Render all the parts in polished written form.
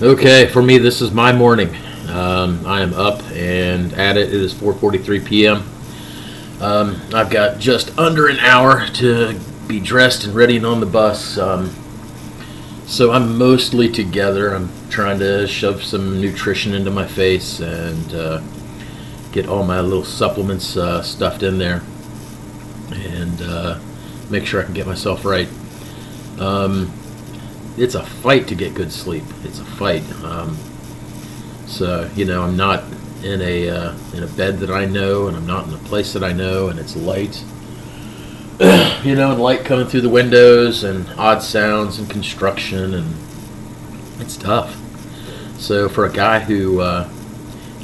Okay, for me, this is my morning. I am up and at it. It is 4:43 p.m. I've got just under an hour to be dressed and ready and on the bus. So I'm mostly together. I'm trying to shove some nutrition into my face and get all my little supplements stuffed in there and make sure I can get myself right. It's a fight to get good sleep. It's a fight. So I'm not in a bed that I know, and I'm not in a place that I know, and it's light. And light coming through the windows, and odd sounds, and construction, and it's tough. So for a guy who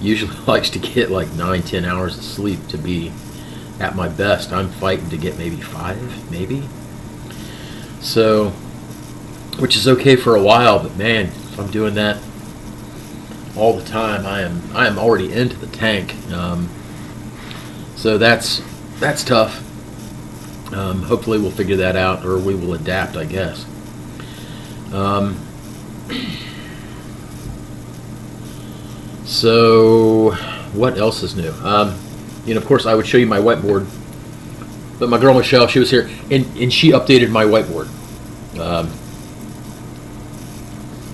usually likes to get like 9-10 hours of sleep to be at my best, I'm fighting to get maybe 5, maybe. So, which is okay for a while, but man, if I'm doing that all the time, I am already into the tank. So that's tough. Hopefully we'll figure that out, or we will adapt, I guess. So what else is new? Of course, I would show you my whiteboard, but my girl Michelle, she was here, and she updated my whiteboard.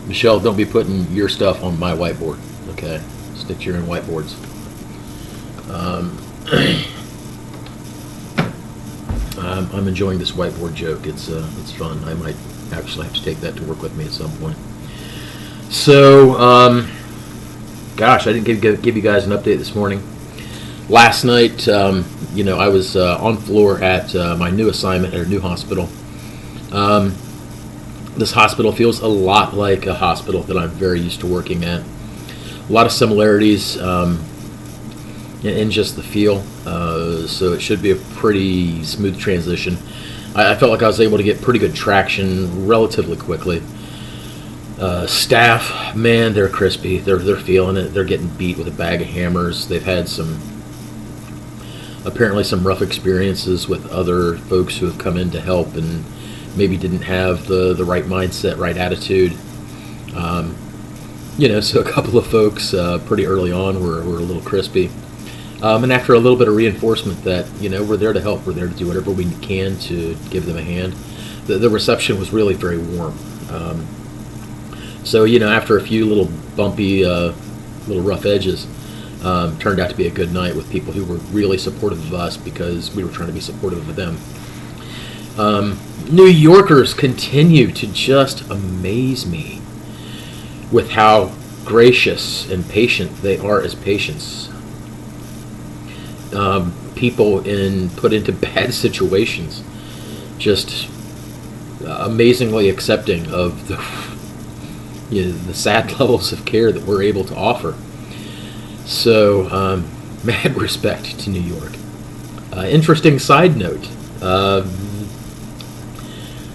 Michelle, don't be putting your stuff on my whiteboard, okay? Stick to your own whiteboards. I'm enjoying this whiteboard joke. It's fun. I might actually have to take that to work with me at some point. So, gosh, I didn't give you guys an update this morning. Last night, I was on floor at my new assignment at a new hospital. This hospital feels a lot like a hospital that I'm very used to working at. A lot of similarities in just the feel, so it should be a pretty smooth transition. I felt like I was able to get pretty good traction relatively quickly. Staff, man, they're crispy. They're feeling it. They're getting beat with a bag of hammers. They've had apparently some rough experiences with other folks who have come in to help and maybe didn't have the right mindset, right attitude. So a couple of folks pretty early on were a little crispy. And after a little bit of reinforcement that, we're there to help, we're there to do whatever we can to give them a hand, the reception was really very warm. So after a few little bumpy, little rough edges, turned out to be a good night with people who were really supportive of us because we were trying to be supportive of them. New Yorkers continue to just amaze me with how gracious and patient they are as patients. People put into bad situations, just amazingly accepting of the sad levels of care that we're able to offer. So, mad respect to New York. Interesting side note.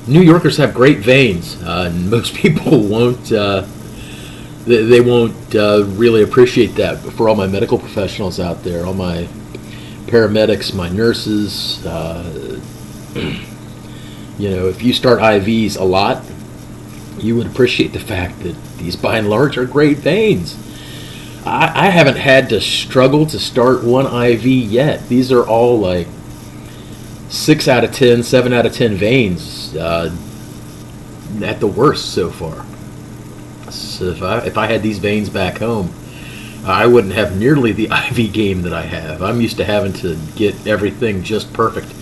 New Yorkers have great veins. And most people won't. They won't really appreciate that. But for all my medical professionals out there, all my paramedics, my nurses, if you start IVs a lot, you would appreciate the fact that these, by and large, are great veins. I haven't had to struggle to start one IV yet. These are all like 6 out of 10, 7 out of 10 veins at the worst so far. So if I had these veins back home, I wouldn't have nearly the IV game that I have. I'm used to having to get everything just perfect.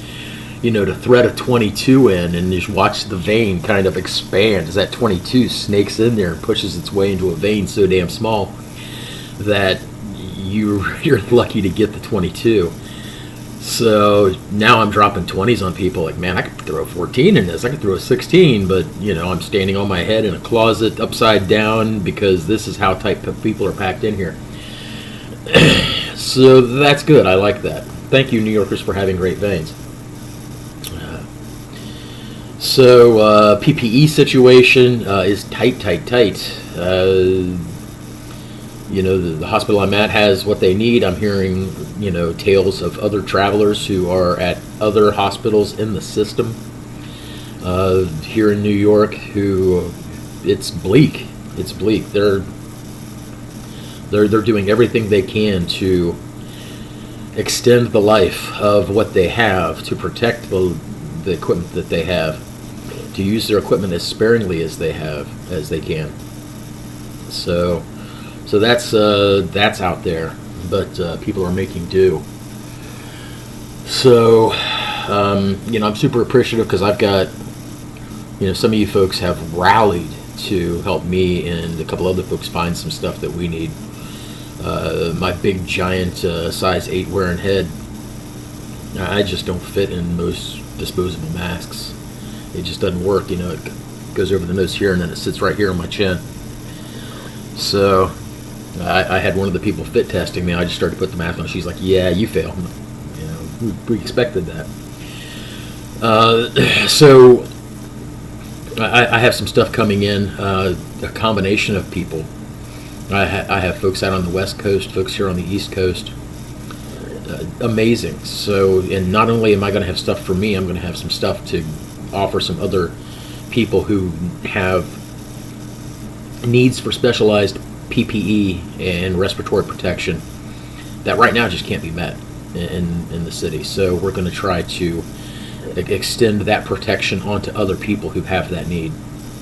To thread a 22 in and just watch the vein kind of expand as that 22 snakes in there and pushes its way into a vein so damn small that you're lucky to get the 22. So now I'm dropping 20s on people like, man, I could throw a 14 in this. I could throw a 16, but, I'm standing on my head in a closet upside down because this is how tight people are packed in here. So that's good. I like that. Thank you, New Yorkers, for having great veins. So PPE situation is tight. The hospital I'm at has what they need. I'm hearing, tales of other travelers who are at other hospitals in the system here in New York who it's bleak. It's bleak. They're doing everything they can to extend the life of what they have, to protect the equipment that they have, to use their equipment as sparingly as they can. So that's out there, but people are making do. So I'm super appreciative because I've got, some of you folks have rallied to help me and a couple other folks find some stuff that we need. My big giant size 8 wearing head, I just don't fit in most disposable masks. It just doesn't work. It goes over the nose here and then it sits right here on my chin. So I had one of the people fit testing me. I just started to put the mask on. She's like, "Yeah, you fail." We expected that. So I have some stuff coming in, a combination of people. I have folks out on the West Coast, folks here on the East Coast. Amazing. So, and not only am I going to have stuff for me, I'm going to have some stuff to offer some other people who have needs for specialized PPE and respiratory protection that right now just can't be met in the city. So we're going to try to extend that protection onto other people who have that need,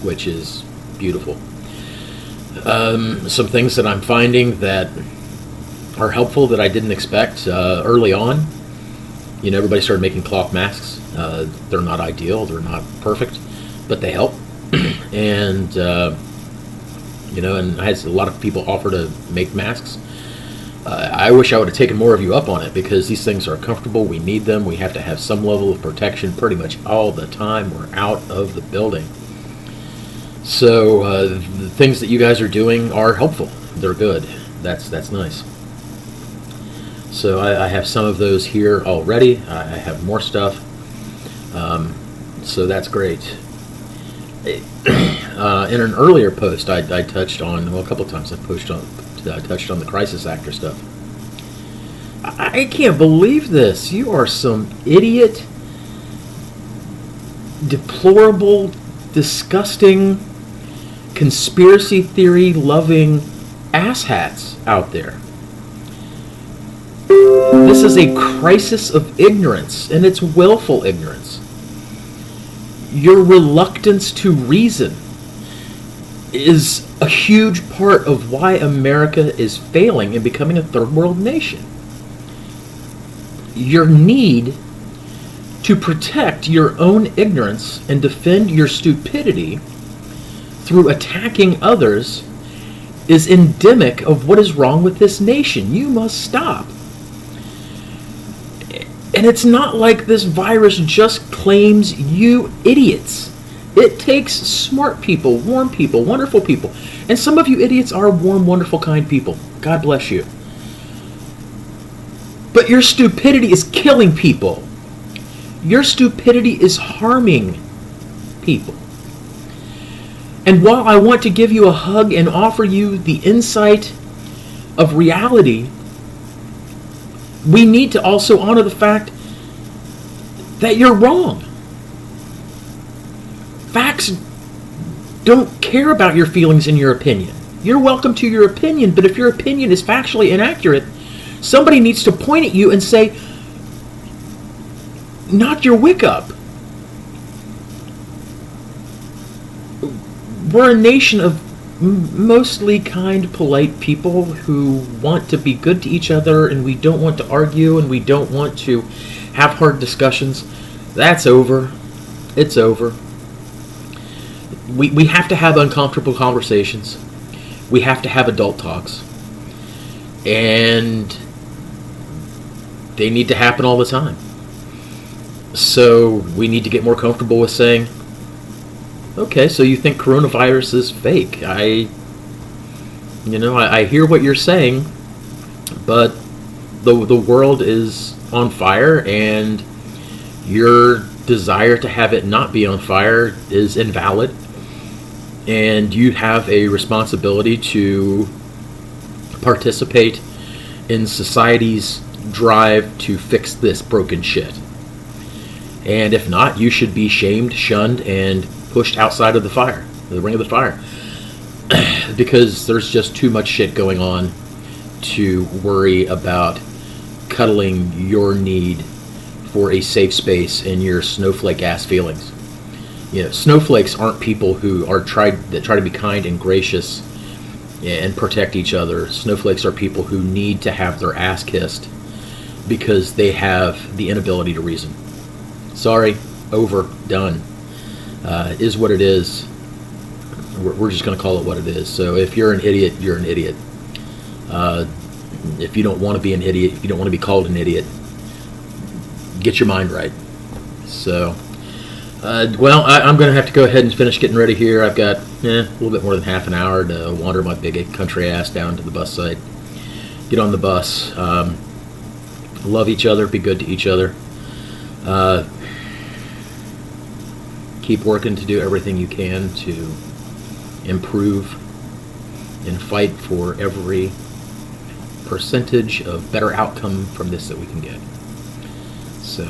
which is beautiful. Some things that I'm finding that are helpful that I didn't expect early on. Everybody started making cloth masks. They're not ideal, they're not perfect, but they help. And and I had a lot of people offer to make masks. I wish I would have taken more of you up on it, because these things are comfortable. We need them. We have to have some level of protection pretty much all the time we're out of the building. So the things that you guys are doing are helpful. They're good. That's nice. So I have some of those here already. I have more stuff. So that's great. In an earlier post, I touched on, a couple times I touched on the crisis actor stuff. I can't believe this. You are some idiot, deplorable, disgusting, conspiracy theory loving asshats out there. This is a crisis of ignorance, and it's willful ignorance. Your reluctance to reason is a huge part of why America is failing and becoming a third world nation. Your need to protect your own ignorance and defend your stupidity through attacking others is endemic of what is wrong with this nation. You must stop. And it's not like this virus just claims you idiots. It takes smart people, warm people, wonderful people. And some of you idiots are warm, wonderful, kind people. God bless you. But your stupidity is killing people. Your stupidity is harming people. And while I want to give you a hug and offer you the insight of reality, we need to also honor the fact that you're wrong. Facts don't care about your feelings and your opinion. You're welcome to your opinion, but if your opinion is factually inaccurate, somebody needs to point at you and say, knock your wick up. We're a nation of mostly kind, polite people who want to be good to each other, and we don't want to argue, and we don't want to have hard discussions. That's over. It's over. We have to have uncomfortable conversations. We have to have adult talks. And they need to happen all the time. So we need to get more comfortable with saying, okay, so you think coronavirus is fake. I hear what you're saying, but the world is on fire, and your desire to have it not be on fire is invalid, and you have a responsibility to participate in society's drive to fix this broken shit. And if not, you should be shamed, shunned, and pushed outside of the fire, the ring of the fire. because there's just too much shit going on to worry about cuddling your need for a safe space and your snowflake ass feelings. Snowflakes aren't people who try to be kind and gracious and protect each other. Snowflakes are people who need to have their ass kissed because they have the inability to reason. Sorry, over, done. Is what it is. We're just going to call it what it is. So if you're an idiot, you're an idiot. If you don't want to be an idiot, if you don't want to be called an idiot, get your mind right. So, I'm going to have to go ahead and finish getting ready here. I've got a little bit more than half an hour to wander my big country ass down to the bus site. Get on the bus. Love each other. Be good to each other. Keep working to do everything you can to improve and fight for every percentage of better outcome from this that we can get. So,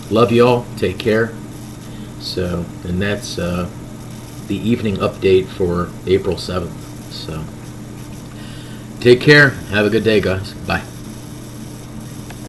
love y'all. Take care. So, and that's the evening update for April 7th. So, take care. Have a good day, guys. Bye.